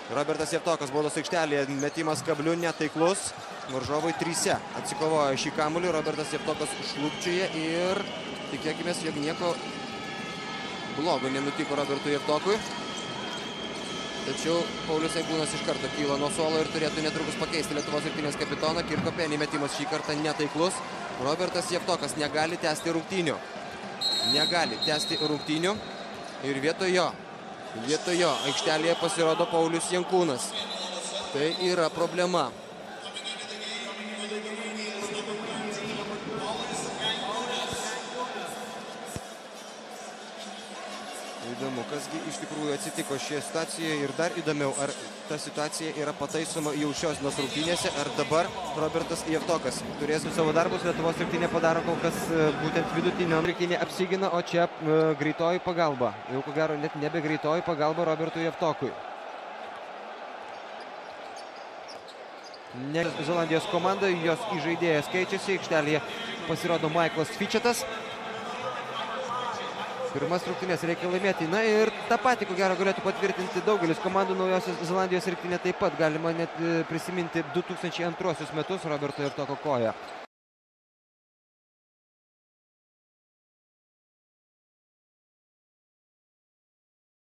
Robertas Javtokas baudos aikštelėje, metimas kabliu netaiklus. Varžovai 3 atsikovojo šį kamuolį, Robertas Javtokas šlubčioje ir tikėkime, jog nieko blogo nenutiko Robertui Javtokui. Tačiau Paulius Jankūnas iš karto kyla nuo suolo ir turėtų netrukus pakeisti Lietuvos rinktinės kapitoną. Kirko Penį metimas šį kartą netaiklus. Robertas Javtokas negali tęsti rungtynių. Ir vietoj jo aikštelėje pasirodo Paulius Jankūnas. Tai yra problema. Įdomu, kasgi iš tikrųjų atsitiko šioje situacijoje ir dar įdomiau, ar ta situacija yra pataisoma jau šios dienos rungtynėse, ar dabar Robertas Javtokas turės savo darbus. Lietuvos rinktinė padaro kol kas būtent vidutinio. Rinktinė apsigina, o čia greitoji pagalba. Jau ko gero net nebe greitoji pagalba Robertui Javtokui. Zelandijos komanda, jos įžaidėjas keičiasi, aikštelėje pasirodo Maiklas Fičetas. Pirmas rungtynės reikia laimėti. Na ir tą patį, ko gero, galėtų patvirtinti daugelis komandų. Naujosios Zelandijos rinktinė taip pat galima net prisiminti 2002 metus Roberto Javtoko koją.